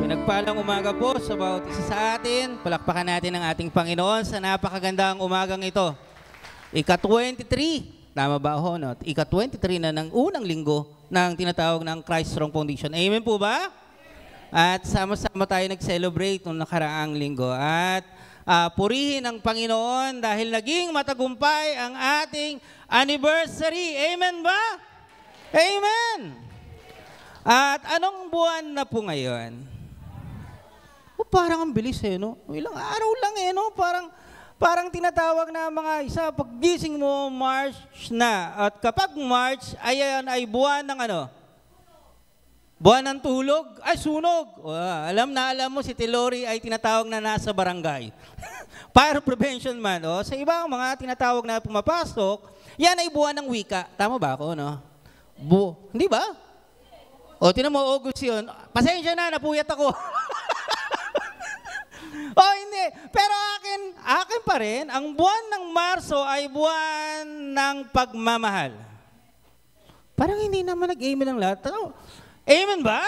Pinagpalang umaga po sa bawat isa sa atin. Palakpakan natin ang ating Panginoon sa napakagandang umagang ito. Ika-23, tama ba ho? No? Ika-23 na ng unang linggo ng tinatawag ng Christ Strong Foundation. Amen po ba? At sama-sama tayo nag-celebrate noong nakaraang linggo. At purihin ang Panginoon dahil naging matagumpay ang ating anniversary. Amen ba? Amen! At anong buwan na po ngayon? Parang ang bilis no? Ilang araw lang no? Parang tinatawag na mga isa, paggising mo, March na. At kapag March, ayan ay buwan ng ano? Buwan ng tulog? Ay, sunog. Alam mo, si Tilori ay tinatawag na nasa barangay. Fire prevention man. Sa ibang mga tinatawag na pumapasok, yan ay buwan ng wika. Tama ba ako, no? Hindi ba? Tinan mo, August yun. Pasensya na, napuyat ako. Hindi. Pero akin pa rin, ang buwan ng Marso ay buwan ng pagmamahal. Parang hindi naman nag-amen ang lahat. Amen ba?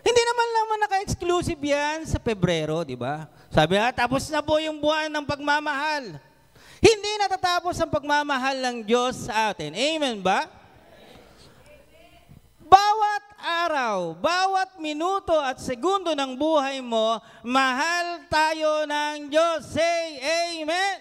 Hindi naman naka-exclusive yan sa Pebrero, di ba? Sabi tapos na po yung buwan ng pagmamahal. Hindi natatapos ang pagmamahal ng Diyos sa atin. Amen ba? Bawat araw, bawat minuto at segundo ng buhay mo, mahal tayo ng Diyos. Say Amen.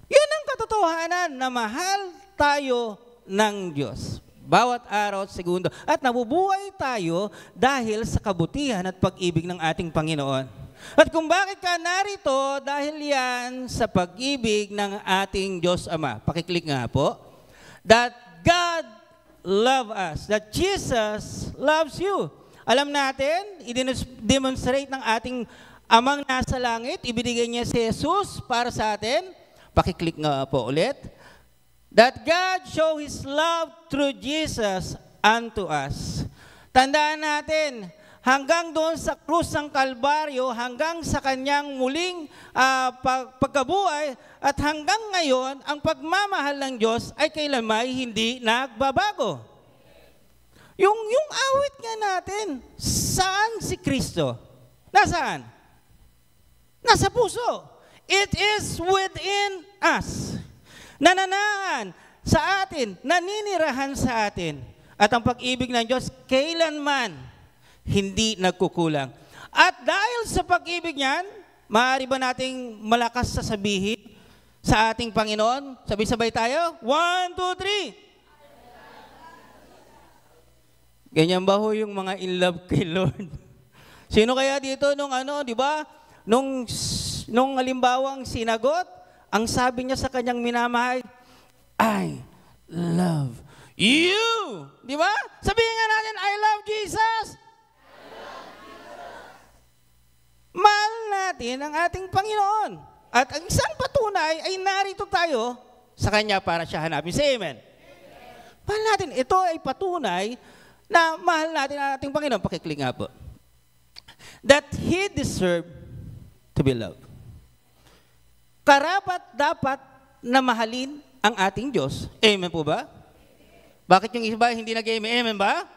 Yun ang katotohanan na mahal tayo ng Diyos. Bawat araw at segundo. At nabubuhay tayo dahil sa kabutihan at pag-ibig ng ating Panginoon. At kung bakit ka narito, dahil yan sa pag-ibig ng ating Diyos Ama. Pakiclick nga po. That God love us, that Jesus loves you. Alam natin, i-demonstrate ng ating Amang nasa langit, ibinigay niya si Jesus para sa atin. Pakiclick nga po ulit. That God show His love through Jesus unto us. Tandaan natin, hanggang doon sa krus ng Kalbaryo, hanggang sa kanyang muling pagkabuhay, at hanggang ngayon, ang pagmamahal ng Diyos ay kailanman hindi nagbabago. Yung awit nga natin, saan si Kristo? Nasaan? Nasa puso. It is within us. Nananahan sa atin, naninirahan sa atin. At ang pag-ibig ng Diyos, kailanman hindi nagkukulang. At dahil sa pag-ibig niyan, maaari ba nating malakas sasabihin sa ating Panginoon? Sabay-sabay tayo. 1, 2, 3. Ganyan ba ho yung mga in love kay Lord? Sino kaya dito di ba? Nung halimbawang sinagot, ang sabi niya sa kanyang minamahal, I love you. Di ba? Sabihin nga natin, I love Jesus. Mahal natin ang ating Panginoon. At ang isang patunay ay narito tayo sa Kanya para siya hanapin. Say amen. Mahal natin. Ito ay patunay na mahal natin ang ating Panginoon. Pakiclick nga po. That He deserved to be loved. Karapat dapat na mahalin ang ating Diyos. Amen po ba? Bakit yung iba hindi nag-amen? Amen ba?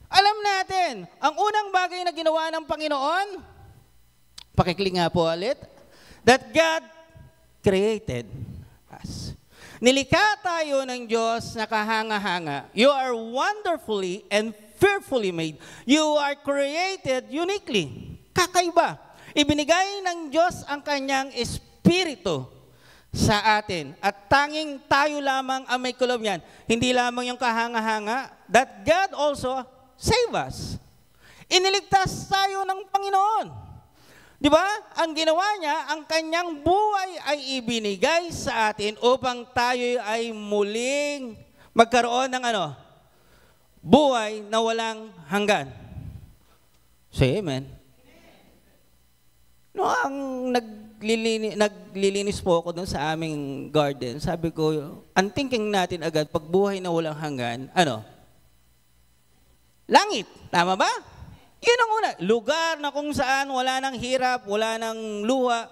Alam natin, ang unang bagay na ginawa ng Panginoon, pakiclick nga po ulit, that God created us. Nilikha tayo ng Diyos na kahanga-hanga. You are wonderfully and fearfully made. You are created uniquely. Kakaiba. Ibinigay ng Diyos ang kanyang espiritu sa atin. At tanging tayo lamang ang may kulob yan. Hindi lamang yung kahanga-hanga. That God also save us. Iniligtas tayo ng Panginoon. Di ba? Ang ginawa niya, ang kanyang buhay ay ibinigay sa atin upang tayo ay muling magkaroon ng buhay na walang hanggan. Say amen. Ang naglilinis po ako doon sa aming garden, sabi ko, ang thinking natin agad, pag buhay na walang hanggan, langit. Tama ba? Yun ang una. Lugar na kung saan wala nang hirap, wala nang luha.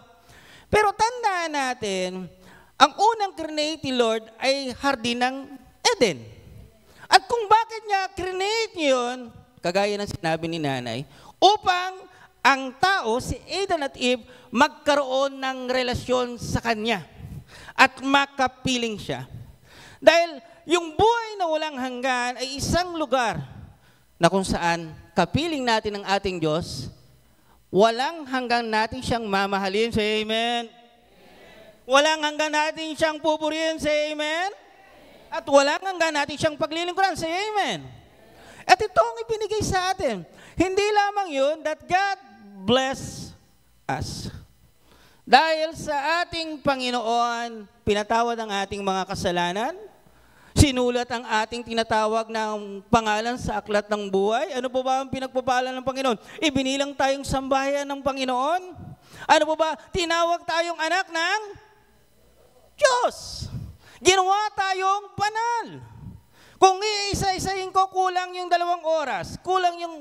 Pero tandaan natin, ang unang create ni Lord ay hardin ng Eden. At kung bakit niya create yun, kagaya ng sinabi ni nanay, upang ang tao, si Adam at Eve, magkaroon ng relasyon sa kanya at makapiling siya. Dahil yung buhay na walang hanggan ay isang lugar na kung saan kapiling natin ang ating Diyos, walang hanggang natin siyang mamahalin. Say amen. Walang hanggang natin siyang pupurihin. Say amen. At walang hanggang natin siyang paglilingkuran. Say amen. At ito ang ibinigay sa atin. Hindi lamang yun that God bless us. Dahil sa ating Panginoon, pinatawad ang ating mga kasalanan, sinulat ang ating tinatawag ng pangalan sa aklat ng buhay. Ano po ba ang pinagpapala ng Panginoon? Ibinilang tayong sambahayan ng Panginoon. Ano po ba? Tinawag tayong anak ng Diyos. Ginawa tayong banal. Kung iisa-isahin ko, kulang yung 2 oras. Kulang yung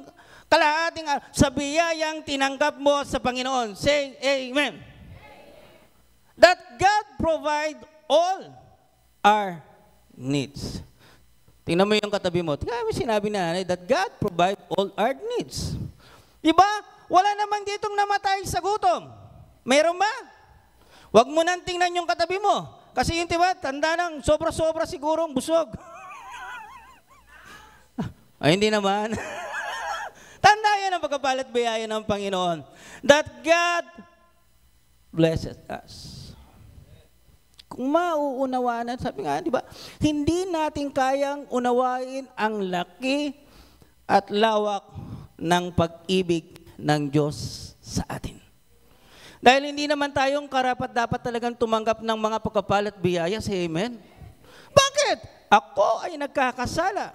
kalahating sa biyayang tinanggap mo sa Panginoon. Say amen. That God provide all our needs. Tingnan mo yung katabi mo. Tingnan mo sinabi na nanay that God provide all our needs. Diba? Wala naman ditong namatay sa gutom. Meron ba? Huwag mo nang tingnan yung katabi mo. Kasi yun, diba, tanda ng sobra-sobra sigurong busog. Ay, hindi naman. Tanda yan ang pagkapalat biyaya ng Panginoon. That God blesses us. Kung mauunawaan, sabi nga, di ba, hindi natin kayang unawain ang laki at lawak ng pag-ibig ng Diyos sa atin. Dahil hindi naman tayong karapat-dapat talagang tumanggap ng mga pagkapalat biyaya. Say amen. Bakit? Ako ay nagkakasala.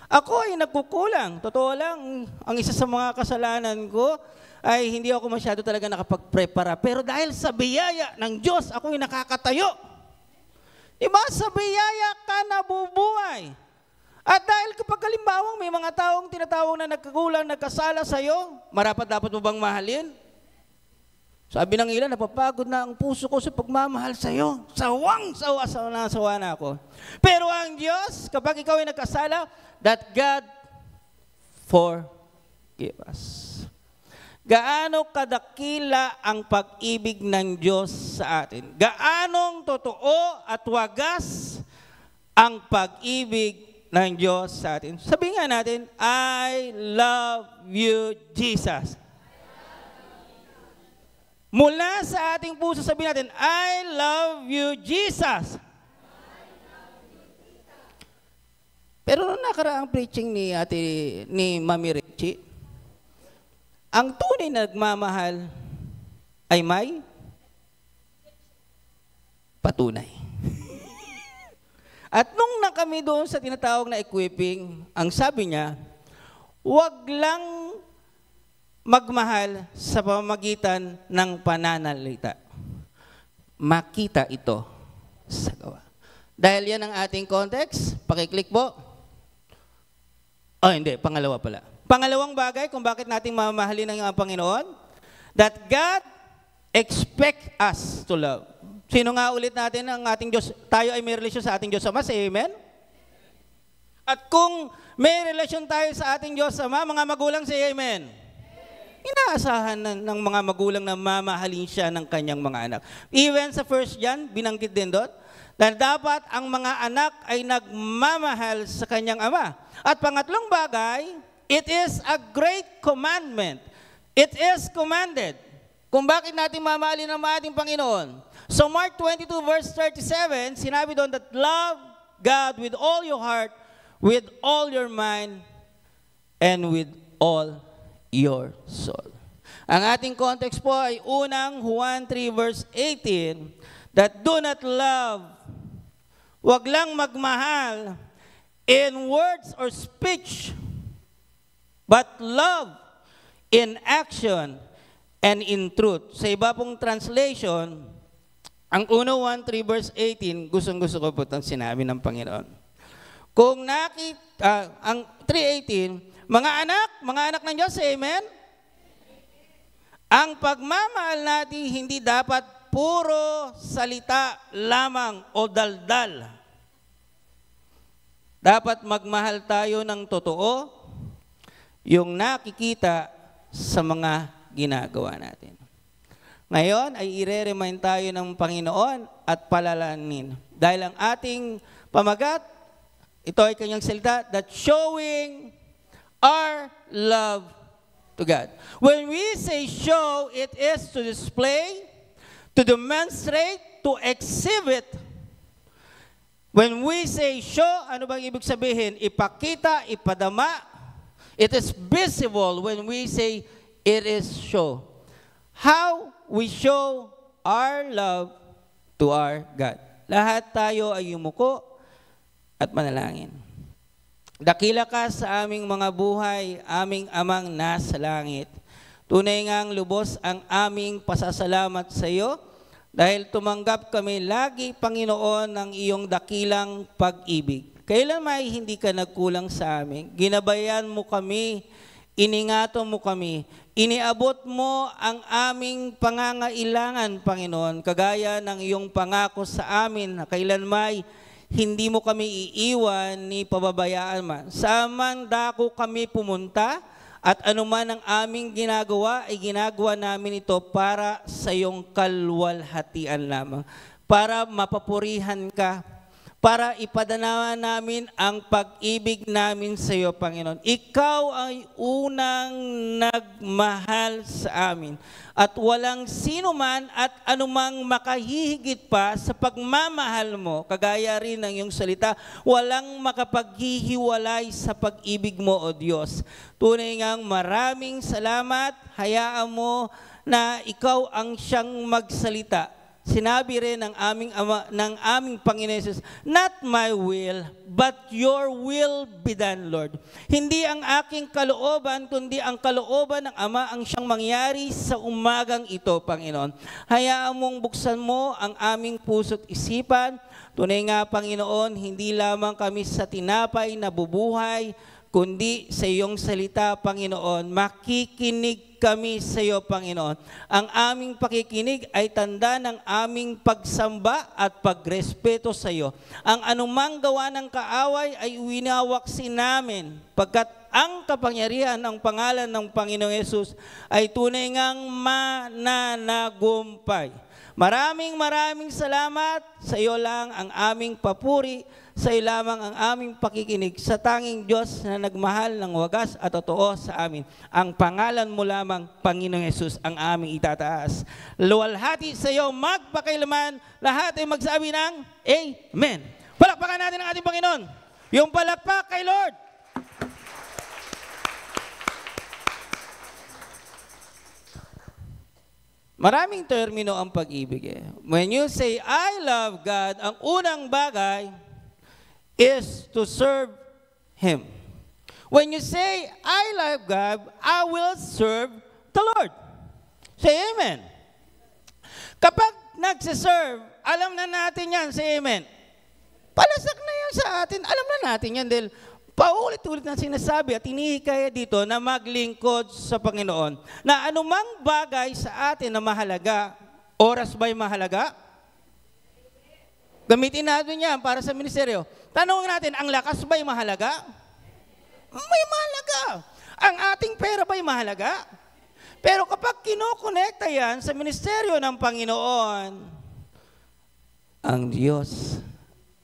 Ako ay nagkukulang. Totoo lang, ang isa sa mga kasalanan ko ay hindi ako masyado talaga nakapag-prepara. Pero dahil sa biyaya ng Diyos, ako ay nakakatayo. Diba? Sa biyaya ka nabubuhay. At dahil kapag kalimbawang may mga taong tinatawag na nagkakulang, nagkasala sa'yo, marapat dapat mo bang mahalin? Sabi ng ilan, napapagod na ang puso ko sa pagmamahal sa'yo. Sawa na ako. Pero ang Diyos, kapag ikaw ay nagkasala, that God forgive us. Gaano kadakila ang pag-ibig ng Diyos sa atin? Gaanong totoo at wagas ang pag-ibig ng Diyos sa atin? Sabihin nga natin, I love you, Jesus. Mula sa ating puso sabihin natin, I love you, Jesus. Pero nung nakaraang preaching ni Mami Richie, ang tunay na nagmamahal ay may patunay. At nung na kami doon sa tinatawag na equipping, ang sabi niya, huwag lang magmahal sa pamamagitan ng pananalita. Makita ito sa gawa. Dahil yan ang ating context, pakiclick po. Oh, hindi, pangalawa pala. Pangalawang bagay kung bakit natin mamahalin ang Panginoon, that God expect us to love. Sino nga ulit natin ang ating Diyos? Tayo ay may relasyon sa ating Diyos Ama, say amen? At kung may relasyon tayo sa ating Diyos Ama, mga magulang, say amen? Inaasahan ng mga magulang na mamahalin siya ng kanyang mga anak. Even sa 1 John, binanggit din doon, na dapat ang mga anak ay nagmamahal sa kanyang ama. At pangatlong bagay, it is a great commandment. It is commanded. Kung bakit natin mamahalin ang ating Panginoon. So Mark 22 verse 37, sinabi doon that love God with all your heart, with all your mind, and with all your soul. Ang ating context po ay unang Juan 3 verse 18, that do not love, wag lang magmahal in words or speech, but love in action and in truth. Sa iba pong translation, ang uno 1:3 verse 18, gustong-gusto ko po itong sinabi ng Panginoon. Kung ang 3:18, mga anak ng Diyos, amen? Ang pagmamahal natin hindi dapat puro salita lamang o daldal. Dapat magmahal tayo ng totoo, yung nakikita sa mga ginagawa natin. Ngayon ay ire-remind tayo ng Panginoon at palalanin. Dahil ang ating pamagat, ito ay kanyang salita, that showing our love to God. When we say show, it is to display, to demonstrate, to exhibit. When we say show, ano bang ibig sabihin? Ipakita, ipadama. It is visible when we say it is show. How we show our love to our God. Lahat tayo ay yumuko at manalangin. Dakila ka sa aming mga buhay, aming amang nasa langit. Tunay ngang lubos ang aming pasasalamat sa iyo dahil tumanggap kami lagi, Panginoon, ng iyong dakilang pag-ibig. Kailan may hindi ka nagkulang sa amin? Ginabayan mo kami, iningato mo kami, iniabot mo ang aming pangangailangan, Panginoon, kagaya ng iyong pangako sa amin na kailan may hindi mo kami iiwan ni pababayaan man. Saan dako kami pumunta at anuman ang aming ginagawa, ay ginagawa namin ito para sa iyong kalwalhatian lamang. Para mapapurihan ka, para ipadanawa namin ang pag-ibig namin sa iyo, Panginoon. Ikaw ay unang nagmahal sa amin. At walang sino man at anumang makahihigit pa sa pagmamahal mo, kagaya rin ng iyong salita, walang makapaghihiwalay sa pag-ibig mo, O Diyos. Tunay ngang maraming salamat, hayaan mo na ikaw ang siyang magsalita. Sinabi rin ng aming Panginoon Jesus, not my will, but your will be done, Lord. Hindi ang aking kalooban, kundi ang kalooban ng Ama ang siyang mangyari sa umagang ito, Panginoon. Hayaan mong buksan mo ang aming puso't isipan. Tunay nga, Panginoon, hindi lamang kami sa tinapay na bubuhay, kundi sa iyong salita, Panginoon. Makikinig kami sa iyo, Panginoon. Ang aming pakikinig ay tanda ng aming pagsamba at pagrespeto sa iyo. Ang anumang gawa ng kaaway ay winawaksin namin, pagkat ang kapangyarihan ng pangalan ng Panginoong Yesus ay tunay ngang mananagumpay. Maraming salamat. Sa iyo lang ang aming papuri, sa iyo lamang ang aming pakikinig, sa tanging Diyos na nagmahal ng wagas at totoo sa amin. Ang pangalan mo lamang, Panginoong Yesus, ang aming itataas. Luwalhati sa iyo magpakailaman, lahat ay magsabi ng Amen. Palakpakan natin ang ating Panginoon. Yung palakpak kay Lord. Maraming termino ang pag-ibig eh. When you say, I love God, ang unang bagay is to serve Him. When you say, I love God, I will serve the Lord. Say Amen. Kapag nagsiserve, alam na natin yan, say Amen. Palasak na yan sa atin, alam na natin yan dahil paulit-ulit na sinasabi at hinihikaya dito na maglingkod sa Panginoon. Na anumang bagay sa atin na mahalaga, oras ba'y mahalaga? Gamitin natin yan para sa ministeryo. Tanong natin, ang lakas ba'y mahalaga? May mahalaga. Ang ating pera ba'y mahalaga? Pero kapag kinokonekta yan sa ministeryo ng Panginoon, ang Diyos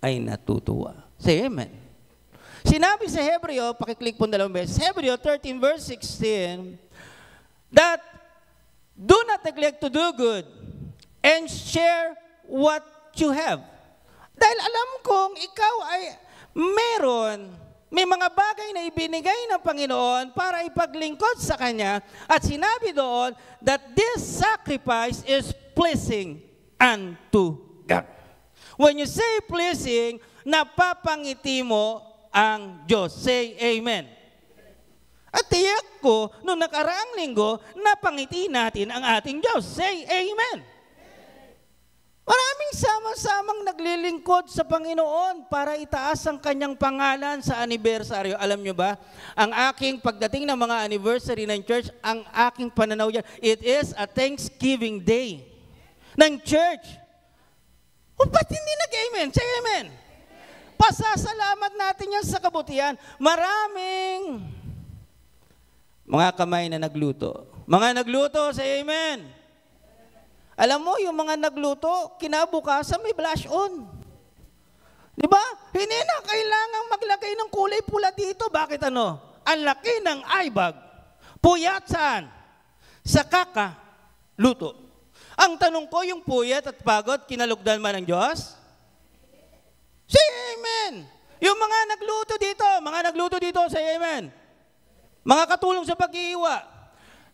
ay natutuwa. Say Amen. Sinabi sa Hebreo, pakiclick po 2 beses, Hebreo 13 verse 16, that do not neglect to do good and share what you have. Dahil alam kong ikaw ay may mga bagay na ibinigay ng Panginoon para ipaglingkod sa Kanya, at sinabi doon that this sacrifice is pleasing unto God. When you say pleasing, napapangiti mo ang Diyos. Say Amen. At tiyak ko, noong nakaraang linggo, napangiti natin ang ating Diyos. Say Amen. Maraming sama-samang naglilingkod sa Panginoon para itaas ang kanyang pangalan sa anibersaryo. Alam nyo ba, ang aking pagdating ng mga anniversary ng church, ang aking pananaw yan, it is a Thanksgiving Day ng church. O ba't hindi nag-amen? Say Amen. Pasasalamat natin yan sa kabutihan. Maraming Mga kamay na nagluto. Mga nagluto, say amen. Alam mo, yung mga nagluto, kinabukasan may blush on. Di ba? Hindi na kailangang maglagay ng kulay pula dito. Bakit ano? Ang laki ng aibag. Puyat saan? Sa kaka-luto. Ang tanong ko, yung puyat at pagod, kinalugdan man ng Diyos? Say amen. Yung mga nagluto dito, say amen. Mga katulong sa pag-iiwa,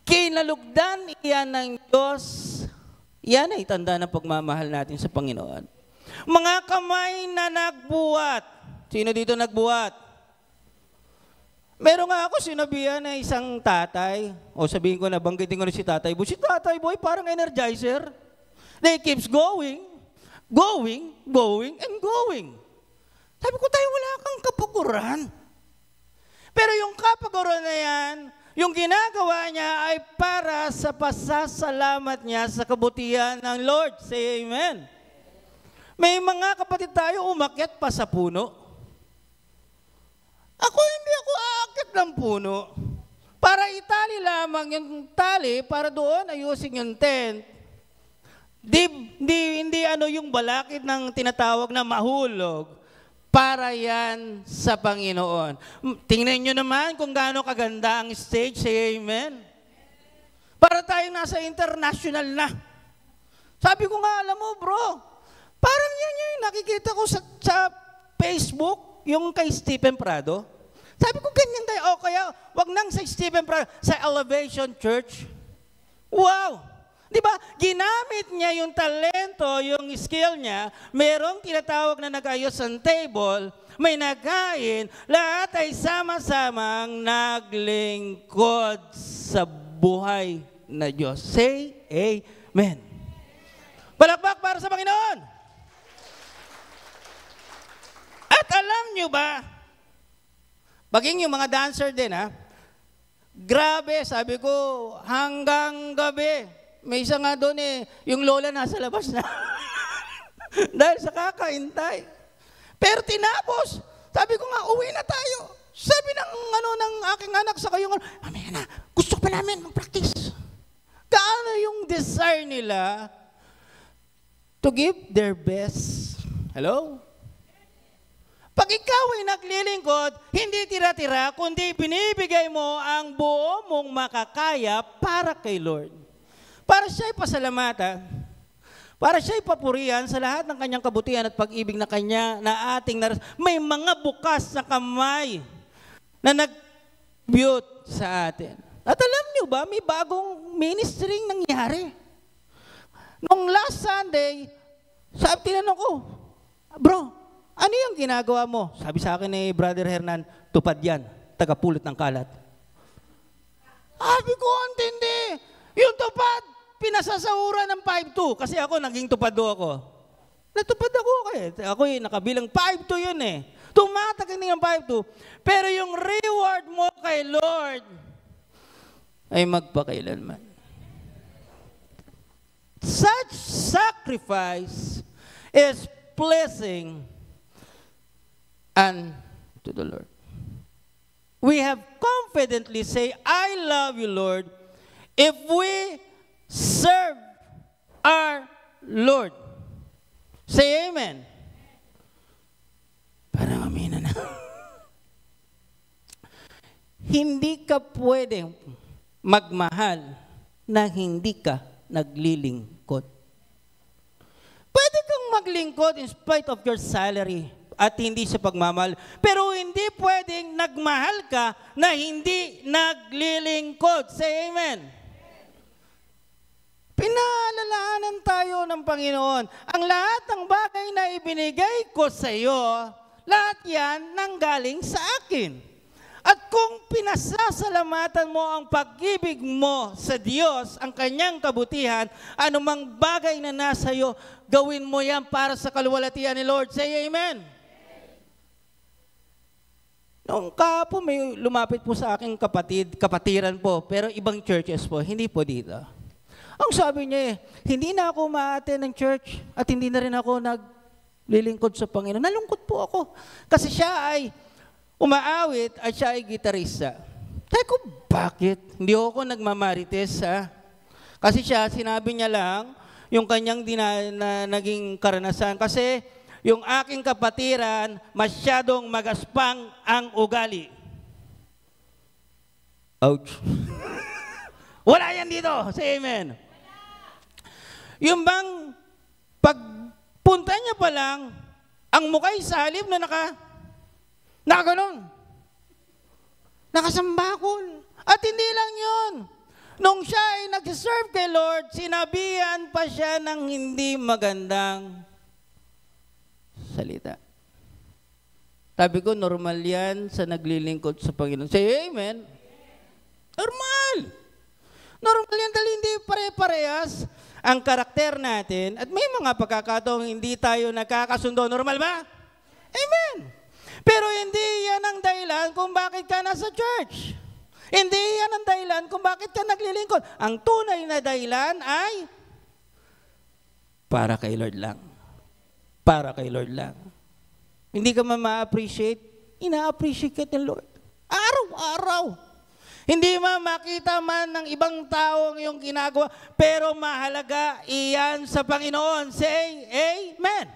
kinalugdan iyan ng Diyos. Yan ay tanda ng pagmamahal natin sa Panginoon. Mga kamay na nagbuhat. Sino dito nagbuhat? Meron nga ako sinabihan na isang tatay, o sabihin ko na, banggitin ko na si Tatay Boy. Si Tatay Boy parang energizer. They keeps going, and going. Sabi ko, tayo wala kang kapaguran. Pero yung kapaguran na yan, yung ginagawa niya ay para sa pasasalamat niya sa kabutihan ng Lord. Say amen. May mga kapatid tayo umakyat pa sa puno. Hindi ako aakyat ng puno. Para itali lamang yung tali, para doon ayusin yung tent. Hindi yung balakid ng tinatawag na mahulog. Para yan sa Panginoon. Tingnan nyo naman kung gaano kaganda ang stage. Say amen. Para tayong nasa international na. Sabi ko nga, alam mo bro, parang yan yung nakikita ko sa Facebook, yung kay Stephen Prado. Sabi ko, ganyan tayo. O kaya, wag nang sa Stephen Prado, sa Elevation Church. Wow! Di ba? Ginamit niya yung talento, yung skill niya, merong tinatawag na nag-ayos ang table, may nagkain, lahat ay sama-samang naglingkod sa buhay na Diyos. Say amen. Palakpak para sa Panginoon. At alam niyo ba, baging yung mga dancer din grabe, sabi ko, hanggang gabi. May isa nga doon yung lola nasa labas na. Dahil sa kakaintay. Pero tinapos. Sabi ko nga, uwi na tayo. Sabi ng aking anak sa kayong, mamaya na, gusto pa namin mag-practice. Gaano yung desire nila to give their best. Hello? Pag ikaw ay naglilingkod, hindi tira-tira, kundi binibigay mo ang buo mong makakaya para kay Lord. Para siya'y pasalamatan, para siya'y papurihan sa lahat ng kanyang kabutihan at pag-ibig na kanya, na ating may mga bukas na kamay na nag-build sa atin. At alam niyo ba, may bagong ministering nangyari. Nung last Sunday, tinanong ko, bro, ano yung ginagawa mo? Sabi sa akin ni Brother Hernan, tupad yan, tagapulot ng kalat. Sabi ko, antindi, yung tupad, pinasasahuran ng 5-2. Kasi ako, naging tupado ako. Natupad ako Ako'y nakabilang 5-2 yun Tumatak ng 5-2. Pero yung reward mo kay Lord ay magpakailanman. Such sacrifice is pleasing unto the Lord. We have confidently say, I love you, Lord, if we serve our Lord. Say amen. Parang amina na. Hindi ka pwedeng magmahal na hindi ka naglilingkod. Pwede kang maglingkod in spite of your salary at hindi sa pagmamahal. Pero hindi pwedeng nagmahal ka na hindi naglilingkod. Say amen. Pinaalalahanan tayo ng Panginoon. Ang lahat ng bagay na ibinigay ko sa iyo, lahat yan nanggaling sa akin. At kung pinasasalamatan mo ang pag-ibig mo sa Diyos, ang kanyang kabutihan, anumang bagay na nasa iyo, gawin mo yan para sa kaluwalhatian ni Lord. Say amen. Noong kahapon may lumapit po sa aking kapatiran po, pero ibang churches po, hindi po dito. Ang sabi niya hindi na ako ma-attend ng church at hindi na rin ako naglilingkod sa Panginoon. Nalungkot po ako kasi siya ay umaawit at siya ay gitarista. Sabi ko, Bakit? Hindi ako nagmamarites, ha? Kasi siya, sinabi niya lang, yung kanyang naging karanasan. Kasi yung aking kapatiran, masyadong magaspang ang ugali. Ouch. Wala yan dito. Say amen. Yung bang pagpunta niya pa lang, ang mukhay sa halip na nakaganon. Nakasambakol. At hindi lang yun. Nung siya ay nag-serve kay Lord, sinabihan pa siya ng hindi magandang salita. Sabi ko, normal yan sa naglilingkod sa Panginoon. Say amen. Normal. Normal yan dahil hindi pare-parehas ang karakter natin at may mga pagkakataong hindi tayo nagkakasundo. Normal ba? Amen. Pero hindi yan ang dahilan kung bakit ka nasa church. Hindi yan ang dahilan kung bakit ka naglilingkod. Ang tunay na dahilan ay para kay Lord lang. Para kay Lord lang. Hindi ka ma-appreciate, ina-appreciate ka ng Lord. Araw-araw. Hindi makita man ng ibang tao ang iyong ginagawa, pero mahalaga iyan sa Panginoon. Say amen.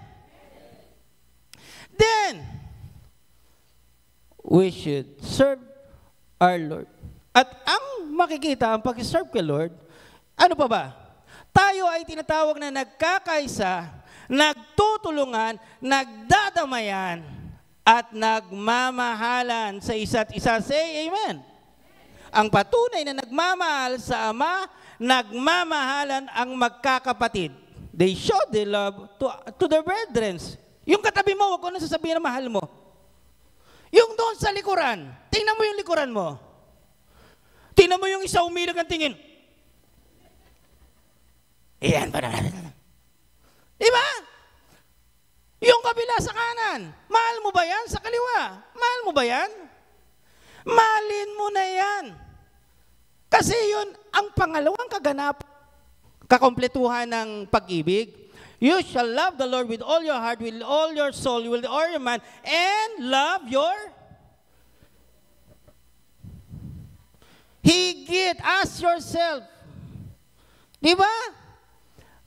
Then, we should serve our Lord. At ang makikita, ang pag-serve kay Lord, ano pa ba? Tayo ay tinatawag na nagkakaisa, nagtutulungan, nagdadamayan, at nagmamahalan sa isa't isa. Say amen. Ang patunay na nagmamahal sa Ama, nagmamahalan ang magkakapatid. They show their love to their brethren. Yung katabi mo, huwag ko na sasabihin na mahal mo. Yung doon sa likuran, tingnan mo yung likuran mo. Tingnan mo yung isa umilag ang tingin. Iyan pa na. Diba? Yung kabila sa kanan, mahal mo ba yan? Sa kaliwa, mahal mo ba yan? Mahalin mo na yan. Kasi yun ang pangalawang kakompletuhan ng pag-ibig. You shall love the Lord with all your heart, with all your soul, with all your mind, and love your higit. Ask yourself. Diba?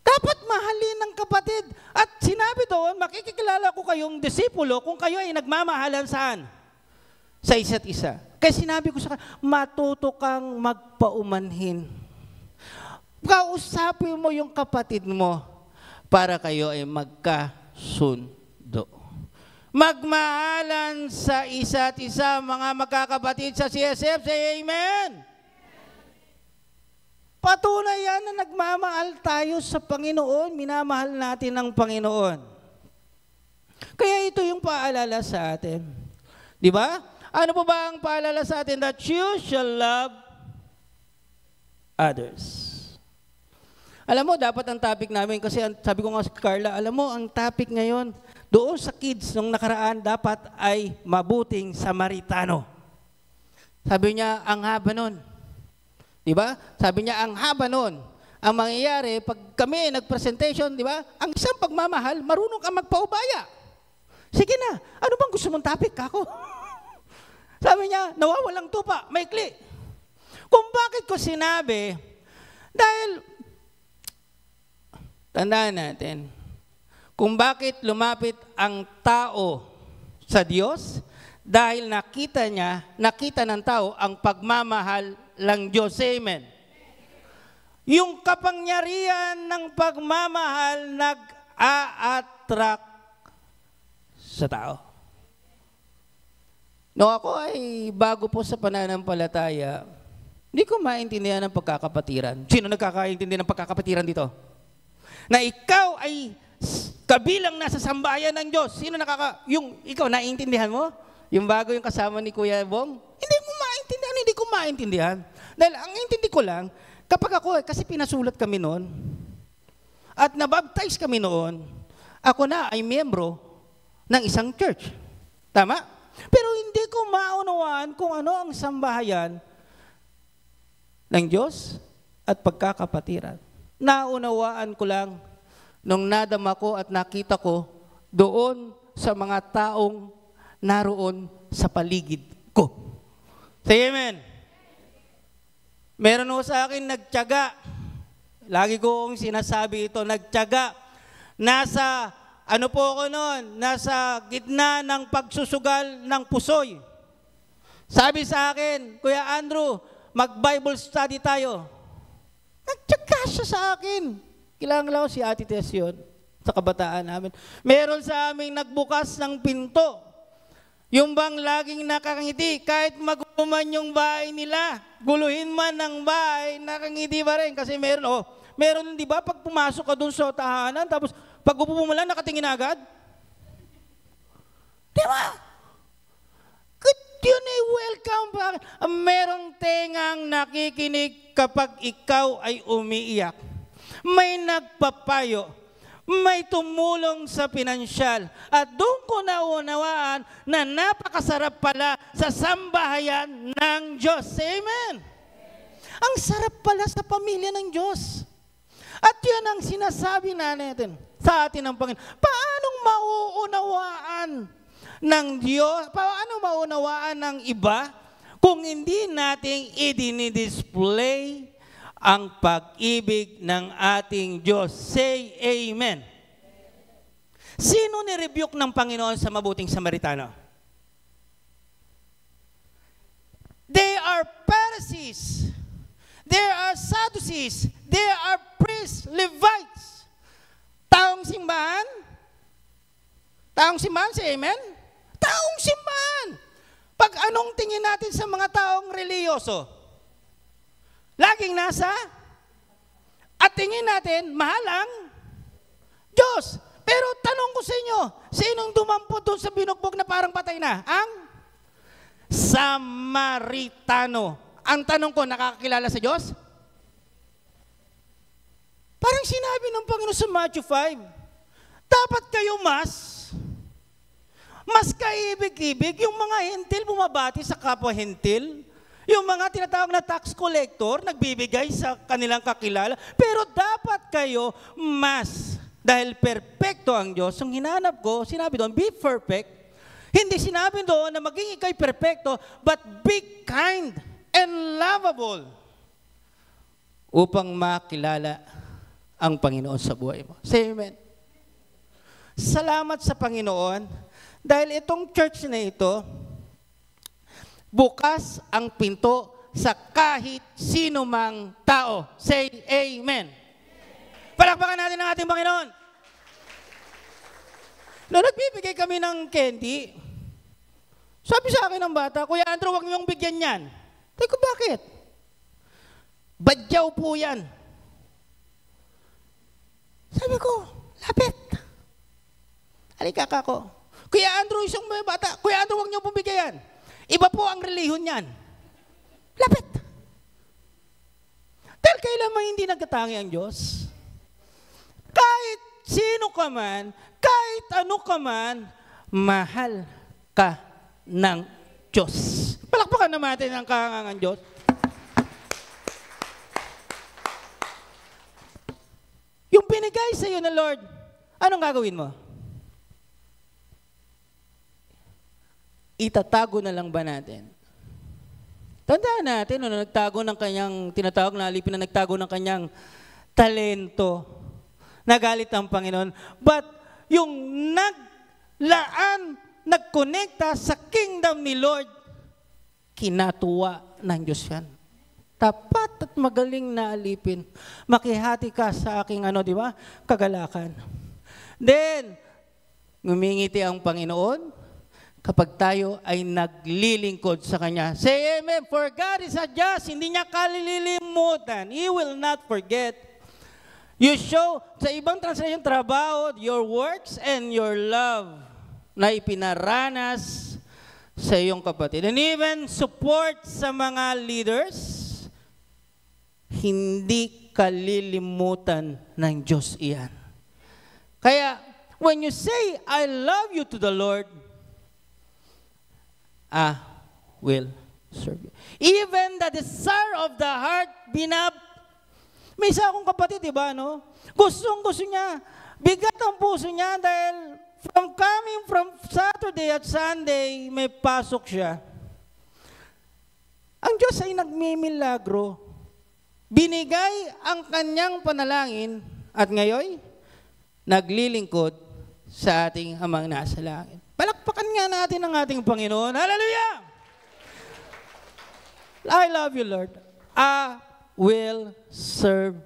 Dapat mahalin ng kapatid. At sinabi doon, makikilala ko kayong disipulo kung kayo ay nagmamahalan saan? Sa isa't isa. Kaya sinabi ko sa kanya, matuto kang magpaumanhin. Kausapin mo yung kapatid mo para kayo ay magkasundo. Magmahalan sa isa't isa, mga magkakapatid sa CSF. Say amen. Patunay yan na nagmamahal tayo sa Panginoon. Minamahal natin ang Panginoon. Kaya ito yung paalala sa atin. Di ba? Ano po ba ang paalala sa atin? That you shall love others. Alam mo, dapat ang topic namin, kasi sabi ko nga sa Carla, alam mo, ang topic ngayon, doon sa kids nung nakaraan, dapat ay mabuting Samaritano. Sabi niya, ang haba nun. Diba? Sabi niya, ang haba nun. Ang mangyayari, pag kami nag-presentation, diba? Ang isang pagmamahal, marunong ka magpaubaya. Sige na, ano bang gusto mong topic, kako? Sabi niya, nawawalang tupa, maikli. Kung bakit ko sinabi, dahil, tandaan natin, kung bakit lumapit ang tao sa Diyos, dahil nakita ng tao ang pagmamahal ng Diyos. Amen. Yung kapangyarihan ng pagmamahal nag-a-attract sa tao. No, ako ay bago po sa pananampalataya, hindi ko maintindihan ng pagkakapatiran. Sino nagkakaintindi ng pagkakapatiran dito? Na ikaw ay kabilang nasa sambahayan ng Diyos. Sino ikaw, naiintindihan mo? Yung bago yung kasama ni Kuya Bong? Hindi ko maintindihan. Dahil ang intindi ko lang, kapag ako, kasi pinasulat kami noon, at nabaptize kami noon, ako na ay miyembro ng isang church. Tama? Pero hindi ko maunawaan kung ano ang sambahayan ng Diyos at pagkakapatiran. Naunawaan ko lang nung nadama ko at nakita ko doon sa mga taong naroon sa paligid ko. Say amen. Meron ho sa akin nagtiyaga. Lagi kong sinasabi ito, nagtiyaga. Nasa, ano po ako noon, nasa gitna ng pagsusugal ng pusoy. Sabi sa akin, Kuya Andrew, mag-Bible study tayo. Nagtiyaga siya sa akin. Kailangan lang si Ate Tess yun, sa kabataan namin. Meron sa aming nagbukas ng pinto. Yung bang laging nakangiti, kahit maguluman yung bahay nila, guluhin man ng bahay, nakangiti pa rin. Kasi meron di ba, pag pumasok ka dun sa tahanan, tapos pag upo mo lang, nakatingin agad. Di ba? Good yun eh, welcome back. Merong tengang nakikinig kapag ikaw ay umiiyak. May nagpapayo. May tumulong sa pinansyal. At doon ko naunawaan na napakasarap pala sa sambahayan ng Diyos. Amen? Ang sarap pala sa pamilya ng Diyos. At yun ang sinasabi natin sa atin ng Panginoon. Paanong mauunawaan ng Diyos? Paano maunawaan ng iba kung hindi nating i-display ang pag-ibig ng ating Diyos? Say Amen. Sino ni-rebuke ng Panginoon sa mabuting Samaritano? They are Pharisees. There are Sadducees. There are priests, Levites. Taong simbahan? Taong simbahan, say Amen? Taong simbahan. Pag anong tingin natin sa mga taong reliyoso? Laging nasa at tingin natin, mahal ang Diyos. Pero tanong ko sa inyo, sinong dumampot doon sa binugbog na parang patay na? Ang Samaritano. Ang tanong ko, nakakakilala sa Diyos? Parang sinabi ng Panginoon sa Matthew 5, dapat kayo mas kaibig-ibig. Yung mga hentil bumabati sa kapwa hentil. Yung mga tinatawag na tax collector, nagbibigay sa kanilang kakilala. Pero dapat kayo mas, dahil perfecto ang Diyos. Ang hinanap ko, sinabi doon, be perfect. Hindi sinabi doon na maging ikay perfecto, but be kind and lovable upang makilala ang Panginoon sa buhay mo. Say amen. Salamat sa Panginoon dahil itong church na ito, bukas ang pinto sa kahit sino mang tao. Say amen. Palakpakan natin ang ating Panginoon. Noong nagbibigay kami ng candy, sabi sa akin ng bata, Kuya Andrew, huwag niyong bigyan yan. Sabi ko, bakit? Badyaw po yan. Sabi ko, lapit. Halika kako. Kuya Andrew, isang bata, Kuya Andrew, huwag niyong bigyan yan. Iba po ang relihon niyan. Lapit. Dahil kailan man hindi nagkatangi ang Diyos? Kahit sino ka man, kahit ano ka man, mahal ka ng Diyos. Palakpakan naman natin ang kahangangan Diyos. Yung binigay sa iyo ng Lord, anong gagawin mo? Itatago na lang ba natin? Tandaan natin, no, nagtago ng kanyang, tinatawag na alipin na nagtago ng kanyang talento. Nagalit ang Panginoon. But yung nagkonekta sa kingdom ni Lord, kinatuwa ng Diyos yan. Tapat at magaling na alipin. Makihati ka sa aking di ba? Kagalakan. Then, ngumingiti ang Panginoon kapag tayo ay naglilingkod sa Kanya. Say amen. For God is a just. Hindi niya kalilimutan. He will not forget. You show, sa ibang translation, trabaho, your works and your love na ipinaranas sa iyong kapatid. And even support sa mga leaders, hindi kalilimutan ng Diyos iyan. Kaya, when you say, I love you to the Lord, will serve you. Even the desire of the heart, may isa akong kapatid, diba, no? Gustong-gusto niya. Bigat ang puso niya dahil coming from Saturday at Sunday, may pasok siya. Ang Diyos ay nagmimilagro. binigay ang kanyang panalangin at ngayon, naglilingkod sa ating Amang nasa langit. Palakpakan nga natin ang ating Panginoon. Hallelujah! I love you, Lord. I will serve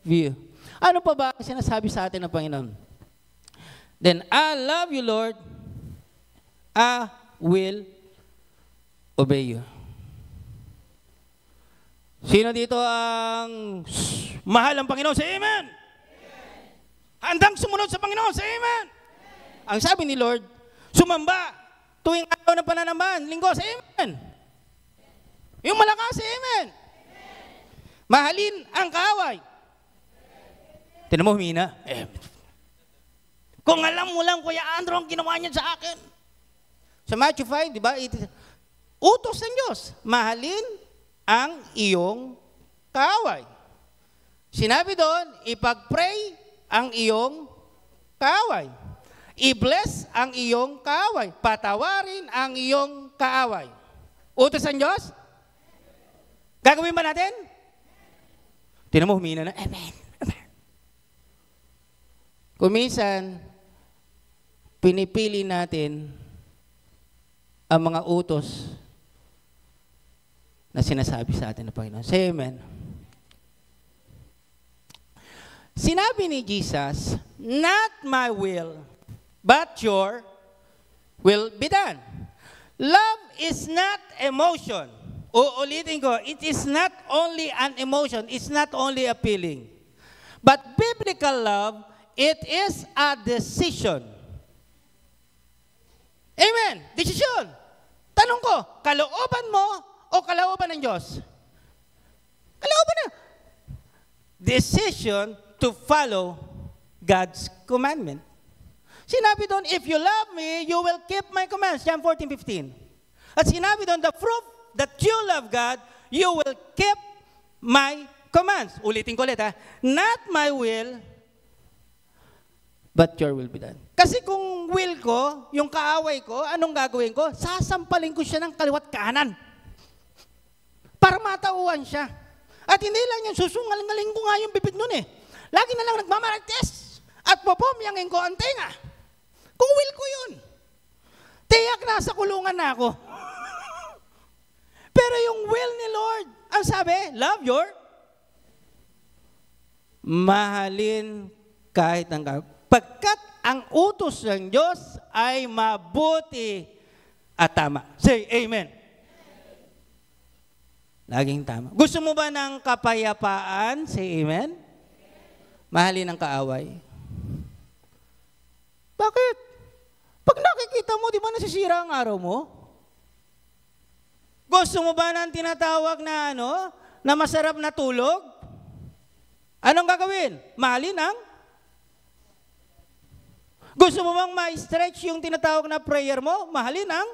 you. Ano pa ba ang sinasabi sa atin ng Panginoon? Then, I love you, Lord. I will obey you. Sino dito ang mahal ng Panginoon? Say amen! Handang sumunod sa Panginoon. Say amen! Ang sabi ni Lord, sumamba tuwing araw ng pananaman, linggo. Say amen! Yung malakas, say amen! Mahalin ang kaaway. Tinan mo, humina. Kung alam mo lang, Kuya Andrew, ang ginawa niya sa akin. Sa Matthew 5, di ba? Utos ng Diyos. Mahalin ang iyong kaaway. Sinabi doon, ipag-pray ang iyong kaaway. I-bless ang iyong kaaway. Patawarin ang iyong kaaway. Utos ng Diyos? Gagawin ba natin? Tinan mo, humina na. Amen. Kung minsan, pinipili natin ang mga utos na sinasabi sa atin ng Panginoon. Say amen. Sinabi ni Jesus, not my will, but your will be done. Love is not emotion. Uulitin ko, it is not only an emotion, it's not only a feeling. But biblical love, it is a decision. Amen. Decision. Tanong ko, kalooban mo o kalooban ng Diyos? Kalooban na. Decision to follow God's commandment. Sinabi doon, if you love me, you will keep my commands. John 14:15. At sinabi doon, the proof that you love God, you will keep my commands. Ulitin ko ulit ha. Not my will, but your will be done. Kasi kung will ko, yung kaaway ko, anong gagawin ko? Sasampalin ko siya ng kaliwat kanan. Para matauhan siya. At hindi lang yan, susungaling-galing ko nga yung bibig nun eh. Lagi na lang nagmamarites at popomyangin ko ang tenga. Kung will ko yun. Tiyak na sa kulungan na ako. Pero yung will ni Lord, ang sabi, love your, mahalin kahit ang pagkat ang utos ng Diyos ay mabuti at tama. Say amen. Laging tama. Gusto mo ba ng kapayapaan? Say amen. Mahalin ang kaaway. Bakit? Pag nakikita mo, di ba nasisira ang araw mo? Gusto mo ba ng tinatawag na na masarap na tulog? Anong gagawin? Mahalin ang? Gusto mo bang ma-stretch yung tinatawag na prayer mo? Mahalin ang?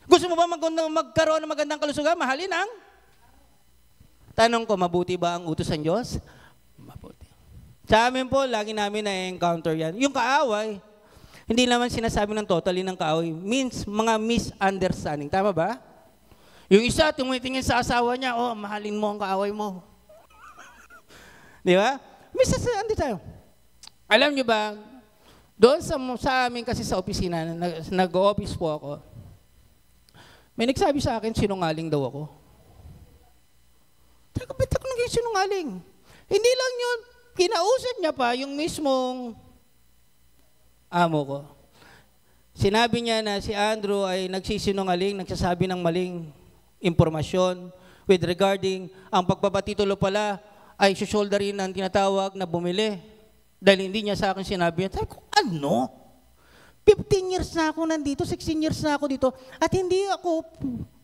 Gusto mo ba magkaroon ng magandang kalusugan? Mahalin ang? Tanong ko, mabuti ba ang utos ng Diyos? Mabuti. Sa amin po, lagi namin na-encounter yan. Yung kaaway, hindi naman sinasabi ng totally ng kaaway. Means, mga misunderstanding. Tama ba? Yung isa, tumitingin sa asawa niya, mahalin mo ang kaaway mo. Di ba? Misunderstanding tayo. Alam niyo ba, doon sa amin kasi sa opisina, nag-office po ako, may nagsabi sa akin, sinungaling daw ako. Teka, ba't ako naging sinungaling? Hindi lang yun, kinausap niya pa yung mismong amo ko. Sinabi niya na si Andrew ay nagsisinungaling, nagsasabi ng maling impormasyon with regarding ang pagpapatitulo pala ay shoulderin ng tinatawag na bumili. Dahil hindi niya sa akin sinabi yan. Sabi ko, ano? 15 years na ako nandito, 16 years na ako dito, at hindi ako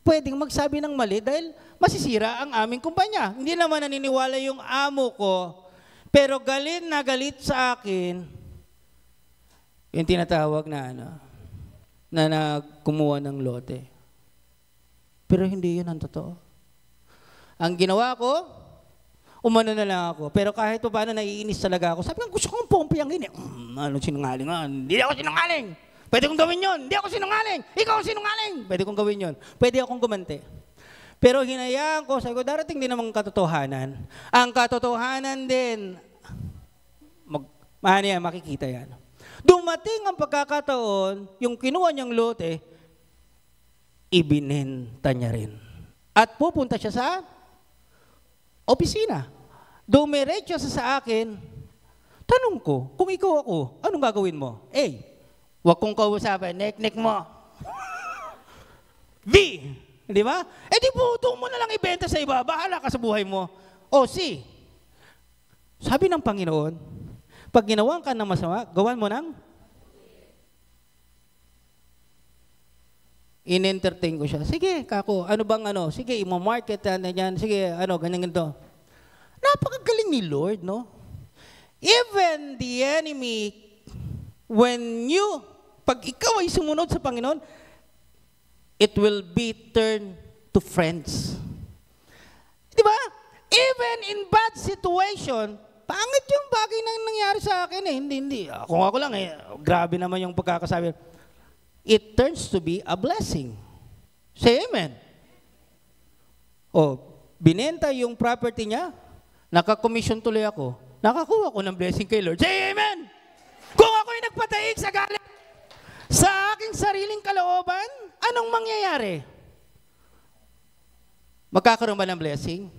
pwedeng magsabi ng mali dahil masisira ang aming kumpanya. Hindi naman naniniwala yung amo ko, pero galit na galit sa akin, yung tinatawag na na nagkumuha ng lote. Pero hindi yun ang totoo. Ang ginawa ko, umano na lang ako. Pero kahit pa paano naiinis talaga ako. Sabi ko, gusto kong pumpiyangin eh. Sinungaling nga. Hindi ako sinungaling. Pwede kong gawin yun. Hindi ako sinungaling. Ikaw ang sinungaling. Pwede kong gawin yun. Pwede akong gumante. Pero hinayaan ko, sabi ko, darating din namang katotohanan. Ang katotohanan din, makikita yan. Dumating ang pagkakataon, yung kinuha niyang lote, ibinenta niya rin. At pupunta siya sa opisina. Dumiretso sa akin, tanong ko, kung ikaw ako, anong gagawin mo? A, wag kong kausapin, nek-nek mo. B, di ba? Di doon mo na lang ibenta sa iba, bahala ka sa buhay mo. O C, sabi ng Panginoon, pag ginawan ka ng masama, gawan mo ng in-entertain ko siya. Sige, kako, ano bang ano? Sige, imo-market yan. Sige, ano, ganyan-ganito. Napakagaling ni Lord, no? Even the enemy, pag ikaw ay sumunod sa Panginoon, it will be turned to friends. Di ba? Even in bad situation, pangit yung bagay na nangyari sa akin eh. Hindi. Kung ako lang eh, grabe naman yung pagkakasabi. It turns to be a blessing. Say amen. O, binenta yung property niya, nakakomission tuloy ako, nakakuha ko ng blessing kay Lord. Say amen. Kung ako'y nagpataig sa galit sa aking sariling kalooban, anong mangyayari? Magkakaroon ba ng blessing?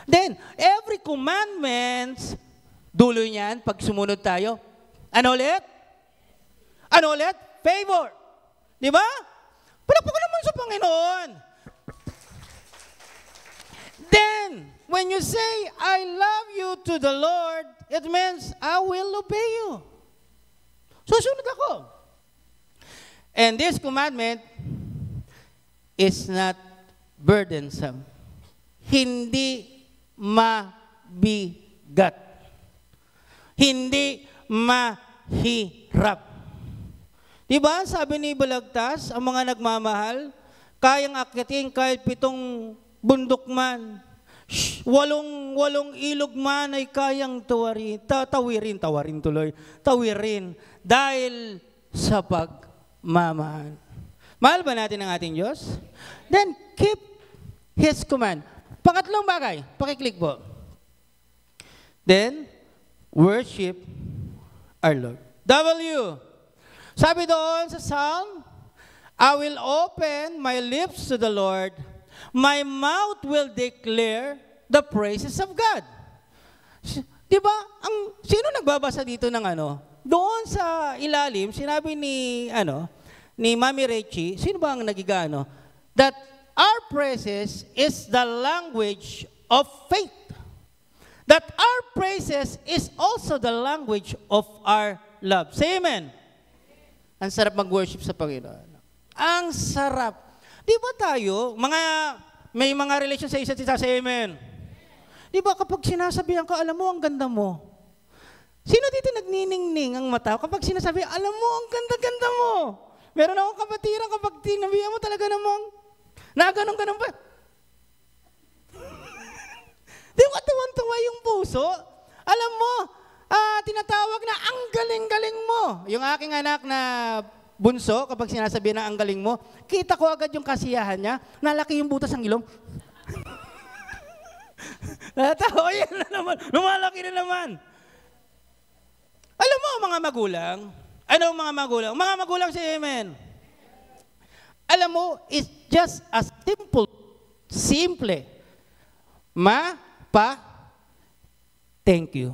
Then, every commandments, dulo niyan, pag sumunod tayo, ano ulit? Ano ulit? Favor. Di ba? Palakpakan naman sa Panginoon. Then, when you say, I love you to the Lord, it means, I will obey you. Susunod ako. And this commandment is not burdensome. Hindi mabigat. Hindi mahirap. Diba, sabi ni Balagtas, ang mga nagmamahal, kayang akyatin kahit 7 bundok man, 8 ilog man ay kayang tawirin, dahil sa pagmamahal. Mahal ba natin ang ating Diyos? Then, keep His command. Pangatlong bagay, pakiclick po. Then, worship our Lord. W. Sabi doon sa Psalm, I will open my lips to the Lord, my mouth will declare the praises of God. Diba? Sino nagbabasa dito ng ano? Doon sa ilalim, sinabi ni Mami Rechi, sino ba ang nagigano? That our praises is the language of faith. That our praises is also the language of our love. Say amen. Ang sarap mag-worship sa Panginoon. Ang sarap. Di ba tayo, may mga relasyon sa isa't isa, say amen. Di ba kapag sinasabihan ka, alam mo, ang ganda mo. Sino dito nagniningning ang mata? Kapag sinasabi, alam mo, ang ganda-ganda mo. Meron akong kapatiran kapag tinabihan mo talaga namang, ganun pa. Di ba tuwan-tuwa yung puso? Alam mo, tinatawag na ang galing-galing mo. Yung aking anak na bunso, kapag sinasabi na ang galing mo, kita ko agad yung kasiyahan niya, nalaki yung butas ng ilong. Natawa, yan na naman, lumalaki na naman. Alam mo mga magulang, mga magulang say amen. Alam mo, it's just as simple, thank you.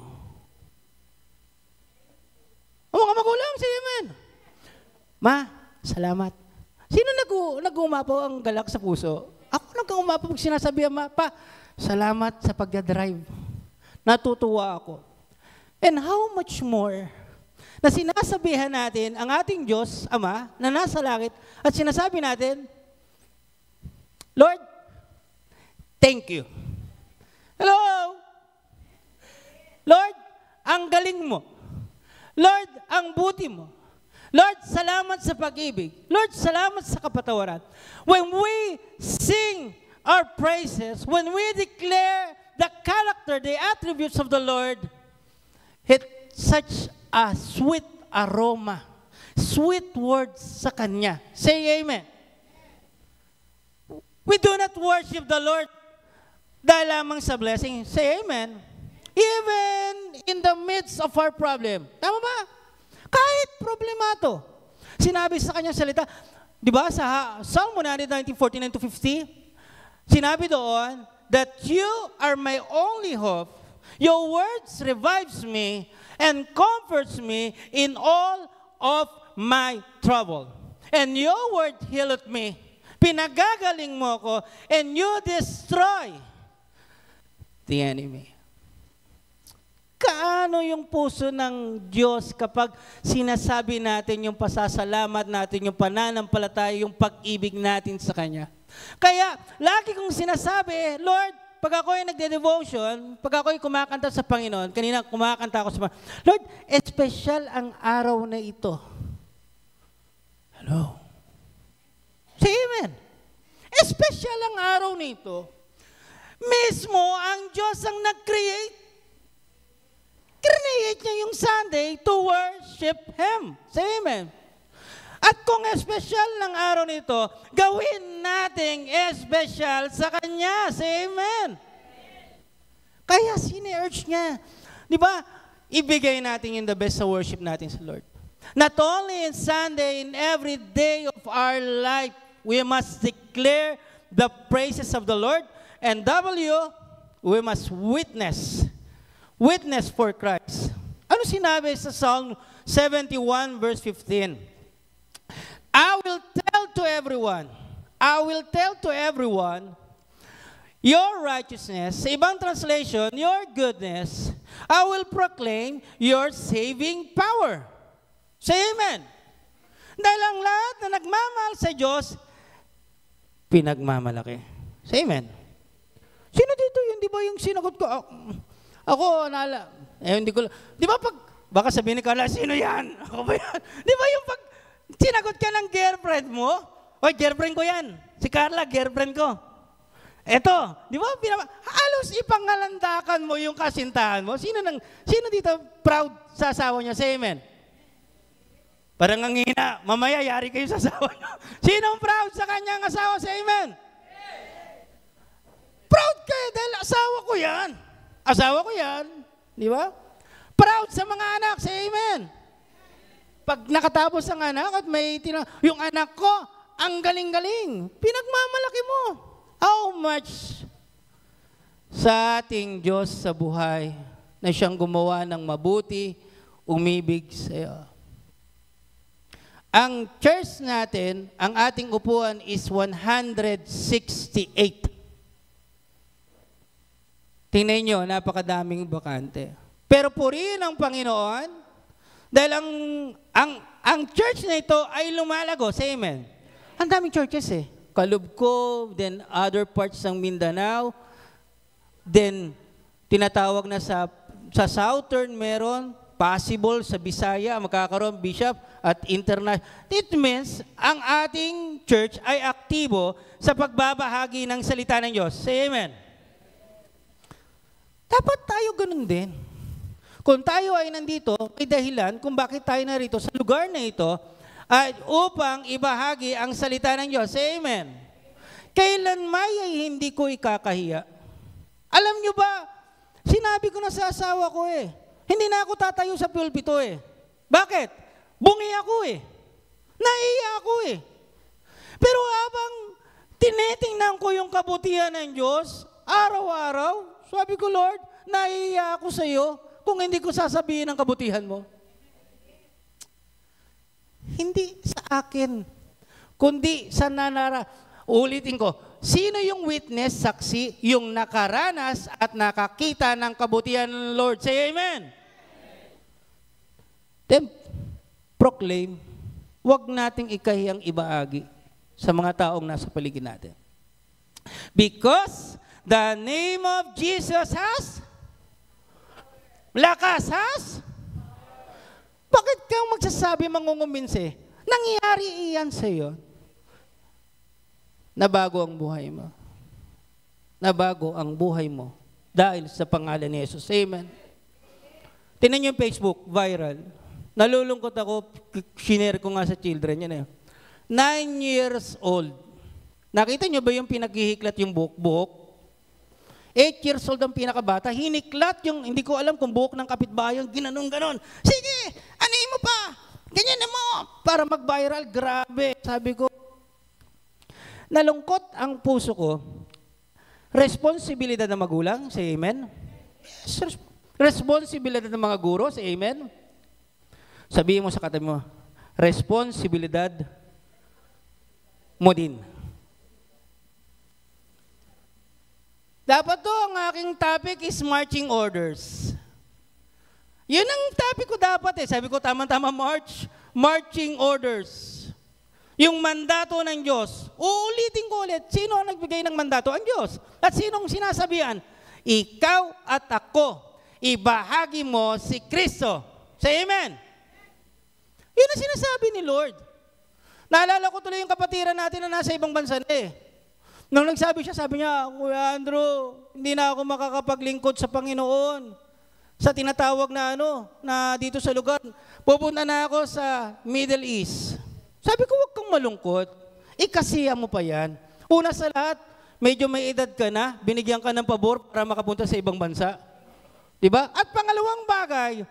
Mga magulang, say amen. Ma, salamat. Sino nag-umapaw ang galak sa puso? Ako nag-umapaw pag sinasabihan, Pa, salamat sa pagdadrive. Natutuwa ako. And how much more na sinasabihan natin ang ating Diyos, Ama, na nasa langit, at sinasabi natin, Lord, thank you. Hello? Lord, ang galing mo. Lord, ang buti mo. Lord, salamat sa pag-ibig. Lord, salamat sa kapatawaran. When we sing our praises, when we declare the character, the attributes of the Lord, it's such a sweet aroma, sweet words sa Kanya. Say amen. We do not worship the Lord dahil lamang sa blessing. Say amen. Even in the midst of our problem. Tama ba? Kahit problemado. Sinabi sa kanyang salita, di ba sa Psalm 119:49-50, sinabi doon, that you are my only hope. Your words revives me and comforts me in all of my trouble. And your word healeth me. Pinagagaling mo ko, and you destroy the enemy. Kaano yung puso ng Diyos kapag sinasabi natin yung pasasalamat natin, yung pananampalataya, yung pag-ibig natin sa Kanya? Kaya, lagi kong sinasabi, Lord, pag ako'y nagde-devotion, pag ako'y kumakanta sa Panginoon, kanina kumakanta ako sa Panginoon, Lord, espesyal ang araw na ito. Hello? Say amen. Espesyal ang araw nito. Mismo ang Diyos ang nag-create. Create niya yung Sunday to worship Him. Say amen. At kung espesyal ng araw nito, gawin nating espesyal sa Kanya. Say amen. Kaya sine-urge niya. Di ba? Ibigay natin yung the best sa worship natin sa Lord. Not only in Sunday, in every day of our life, we must declare the praises of the Lord. And we must witness. Witness for Christ. Ano sinabi sa Psalm 71 verse 15? I will tell to everyone your righteousness. Sa ibang translation, your goodness. I will proclaim your saving power. Say amen. Dahil ang lahat na nagmamahal sa Diyos, pinagmamalaki. Say amen. Sino dito yun? Di ba yung sinagot ko? Ako, nala. Hindi ko, di ba baka sabihin ni Carla, sino yan? Ako ba yan? Di ba yung pag sinagot ka ng girlfriend mo? Oy, girlfriend ko yan. Si Carla, girlfriend ko. Eto, di ba? Halos ipangalandakan mo yung kasintahan mo. Sino dito proud sa asawa niya? Say amen. Parang ang hina, mamaya yari kayo sa asawa niyo. Sino ang proud sa kanyang asawa? Say amen. Proud kayo dahil asawa ko yan. Asawa ko yan. Di ba? Proud sa mga anak. Say amen. Pag nakatapos ang anak at yung anak ko, ang galing-galing. Pinagmamalaki mo. How much sa ating Diyos sa buhay na siyang gumawa ng mabuti, umibig sa iyo. Ang church natin, ang ating upuan is 168. Tingnan nyo, napakadaming bakante. Pero purihin ang Panginoon dahil ang church na ito ay lumalago. Say amen. Ang daming churches eh. Kalubco, then other parts ng Mindanao, then tinatawag na sa Southern meron, possible sa Bisaya, magkakaroon bishop at international. It means ang ating church ay aktibo sa pagbabahagi ng salita ng Diyos. Say amen. Dapat tayo ganun din. Kung tayo ay nandito, may dahilan kung bakit tayo narito sa lugar na ito ay upang ibahagi ang salita ng Diyos. Say amen. Kailan may ay hindi ko ikakahiya. Alam nyo ba, sinabi ko na sa asawa ko hindi na ako tatayo sa pulpito Bakit? Bungi ako Naiya ako Pero habang tinitingnan ko yung kabutihan ng Diyos, araw-araw, sabi ko, Lord, naiya ako sa iyo kung hindi ko sasabihin ang kabutihan mo. Hindi sa akin, kundi sa ulitin ko, sino yung witness, saksi, yung nakaranas at nakakita ng kabutihan ng Lord? Say amen. Then, proclaim, huwag nating ikahiyang ibaagi sa mga taong nasa paligid natin. Because the name of Jesus has lakas, Bakit kang magsasabi mangungumbinsi? Nangyari iyan sa iyo. Nabago ang buhay mo. Nabago ang buhay mo dahil sa pangalan ni Jesus. Amen. Tingnan niyo yung Facebook, viral. Nalulungkot ako, sinare ko nga sa children yan 9 years old. Nakita nyo ba yung pinaghihiklat yung buhok-buhok? 8 years old ang pinakabata, hiniklat yung, hindi ko alam kung buhok ng kapitbahay, yung ginanong-ganon. Sige, anuhin mo pa, ganyan na mo, para mag-viral. Grabe, sabi ko. Nalungkot ang puso ko. Responsibilidad ng magulang, say amen. Yes, responsibilidad ng mga guro, say amen. Sabihin mo sa katabi mo, responsibilidad mo din. Dapat to, ang aking topic is marching orders. Yun ang topic ko dapat eh. Sabi ko, tama-tama, marching orders. Yung mandato ng Diyos, uulitin ko ulit, sino ang nagbigay ng mandato? Ang Diyos. At sinong sinasabihan? Ikaw at ako, ibahagi mo si Kristo. Say amen. Yun ang sinasabi ni Lord. Naalala ko tuloy yung kapatiran natin na nasa ibang bansa na eh. Nung nagsabi siya, sabi niya, Kuya Andrew, hindi na ako makakapaglingkod sa Panginoon. Sa tinatawag na na dito sa lugar, pupunta na ako sa Middle East. Sabi ko, huwag kang malungkot. Ikasiya mo pa yan. Una sa lahat, medyo may edad ka na, binigyan ka ng pabor para makapunta sa ibang bansa. Diba? At pangalawang bagay,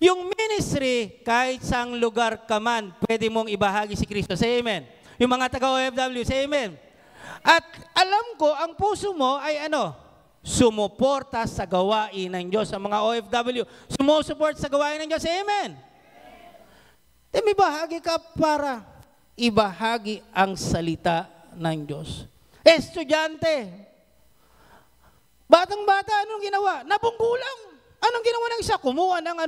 yung ministry, kahit saang lugar ka man, pwede mong ibahagi si Kristo. Say amen. Yung mga taga-OFW, say amen. At alam ko, ang puso mo ay sumuporta sa gawain ng Diyos. Ang mga OFW, sumusuport sa gawain ng Diyos. Say amen. May bahagi ka para ibahagi ang salita ng Diyos. Estudyante, batang-bata, anong ginawa? Nabunggulang. Anong ginawa ng isa? Kumuha ng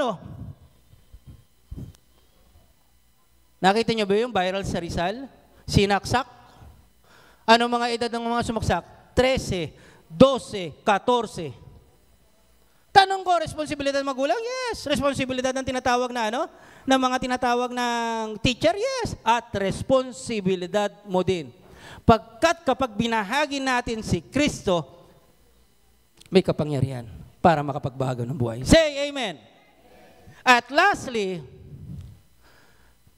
Nakita niyo ba yung viral sa Rizal? Sinaksak? Ano mga edad ng mga sumaksak? 13, 12, 14. Tanong ko, responsibilidad ng magulang? Yes. Responsibilidad ng tinatawag na ng mga tinatawag ng teacher? Yes. At responsibilidad mo din. Pagkat kapag binahagi natin si Kristo, may kapangyarihan para makapagbago ng buhay. Say amen. At lastly,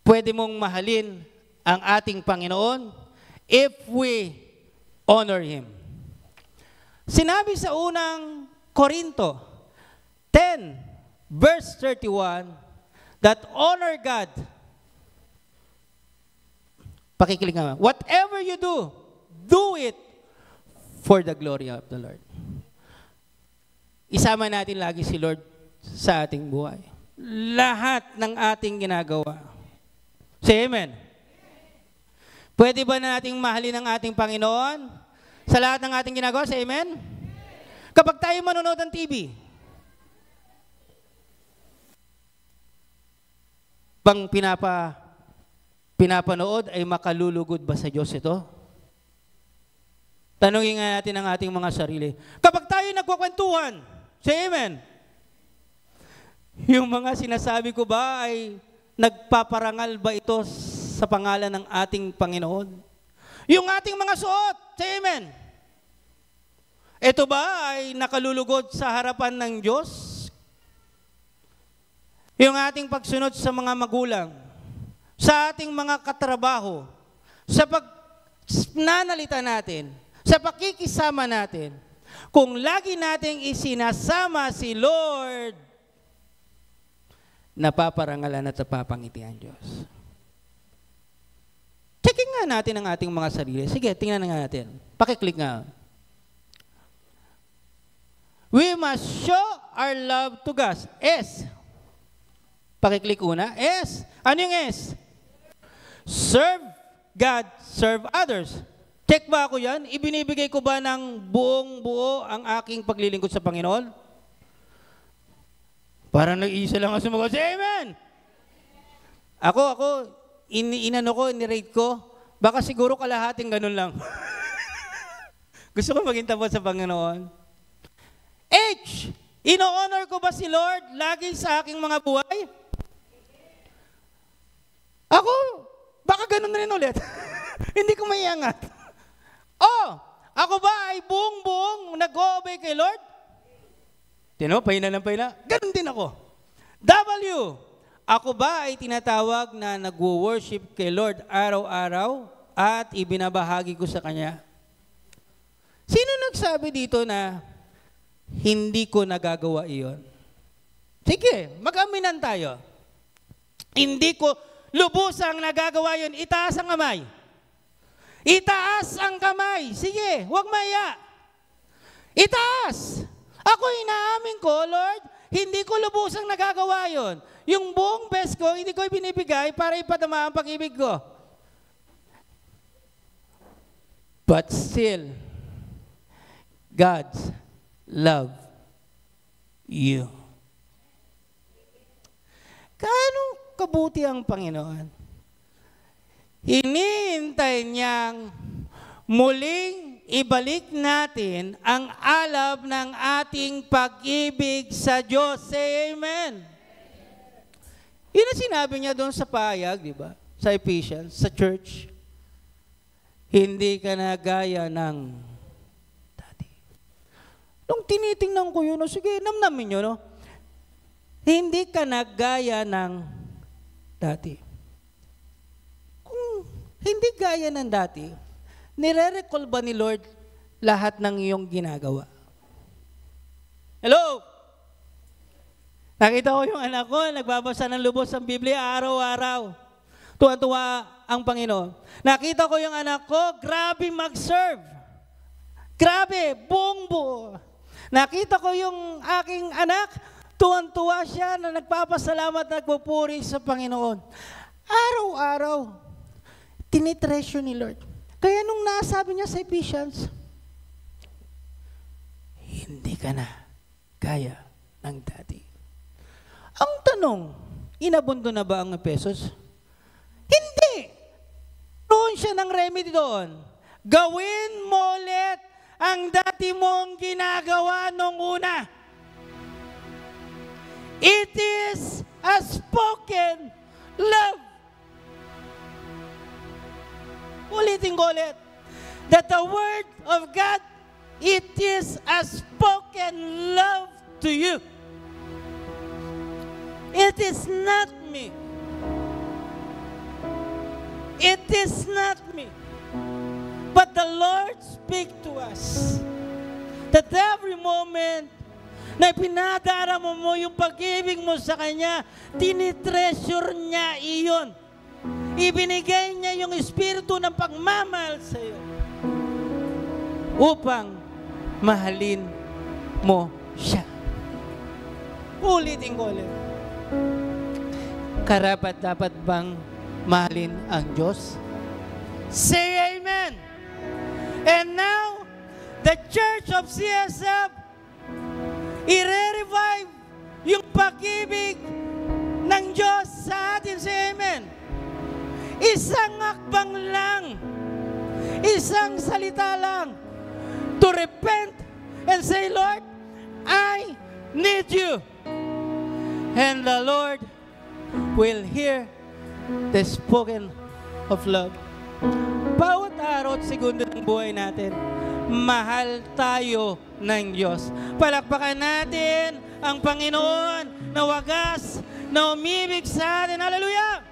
pwede mong mahalin ang ating Panginoon if we honor Him. Sinabi sa unang Korinto 10, verse 31, that honor God. Pakiklik nga. Whatever you do, do it for the glory of the Lord. Isama natin lagi si Lord sa ating buhay. Lahat ng ating ginagawa. Say amen. Pwede ba na nating mahalin ang ating Panginoon sa lahat ng ating ginagawa? Say amen? Kapag tayo manonood ng TV, bang pinapanood ay makalulugod ba sa Diyos ito? Tanungin nga natin ang ating mga sarili. Kapag tayo nagkukwentuhan, say amen? Yung mga sinasabi ko ba ay nagpaparangal ba ito sa pangalan ng ating Panginoon? Yung ating mga suot, say amen. Ito ba ay nakalulugod sa harapan ng Diyos? Yung ating pagsunod sa mga magulang, sa ating mga katrabaho, sa pagnanalita natin, sa pakikisama natin, kung lagi nating isinasama si Lord, napaparangalan at napapangiti ang Diyos. Checking nga natin ang ating mga sarili. Sige, tingnan nga natin. Pakiclick nga. We must show our love to God. S. Pakiclick una. S. Ano yung S? Serve God, serve others. Check ba ako yan? Ibinibigay ko ba ng buong buo ang aking paglilingkod sa Panginoon? Parang nag-iisa lang ang sumagot. Say amen! Ako, inirate ko, baka siguro kalahating ganun lang. Gusto ko maging tapat sa Panginoon. H, ino-honor ko ba si Lord lagi sa aking mga buhay? Ako, baka ganun rin ulit. Hindi ko maiangat. Ako ba ay buong-buong nag-o-obey kay Lord? Tino, pahina ng pahina. Ganun din ako. W, ako ba ay tinatawag na nag-worship kay Lord araw-araw? at ibinabahagi ko sa Kanya. Sino nagsabi dito na hindi ko nagagawa iyon? Sige, mag-aminan tayo. Hindi ko lubusang nagagawa yun. Itaas ang kamay. Itaas ang kamay. Sige, huwag maya. Itaas. Ako inaamin ko, Lord, hindi ko lubusang nagagawa yun. Yung buong best ko, hindi ko ibinibigay para ipadama ang pag-ibig ko. But still, God's love you. Kaano kabuti ang Panginoon? Hinihintay niyang muling ibalik natin ang alab ng ating pag-ibig sa Diyos. Say amen. Yun ang sinabi niya doon sa pahayag, di ba? Sa Ephesians, sa church. Hindi ka na gaya ng dati. Nung tinitingnan ko yun, sige, namnamin nyo, no? Hindi ka na gaya ng dati. Kung hindi gaya ng dati, nire-recall ba ni Lord lahat ng iyong ginagawa? Hello? Nakita ko yung anak ko, nagbabasa ng lubos ng Biblia araw-araw. Tuwa-tuwa ang Panginoon. Nakita ko yung anak ko, grabe mag-serve. Grabe, buong buo. Nakita ko yung aking anak, tuwan-tuwa siya na nagpapasalamat at nagpupuri sa Panginoon. Araw-araw, tinitreasure ni Lord. Kaya nung nasabi niya sa Ephesians, hindi ka na gaya ng dati. Ang tanong, inabundo na ba ang Efesos? Hindi! Doon siya ng remedy doon. Gawin mo ulit ang dati mong ginagawa nung una. It is a spoken love. Ulitin ko ulit. That the word of God, it is a spoken love to you. It is not me. It is not me. But the Lord speak to us. That every moment na pinadarama mo yung pag-ibig mo sa Kanya, tinitreasure niya iyon. Ibinigay niya yung espiritu ng pagmamahal sa iyo upang mahalin mo siya. Ulitin ko ulit. Karapat-dapat bang mahalin ang Diyos? Say amen! And now, the Church of CSF i-revive yung pag-ibig ng Diyos sa atin. Say amen. Isang akbang lang, isang salita lang, to repent and say, Lord, I need you. And the Lord will hear the spoken of love. Bawat araw at segundo ng buhay natin, mahal tayo ng Diyos. Palakpakan natin ang Panginoon na wagas, na umibig sa atin. Hallelujah!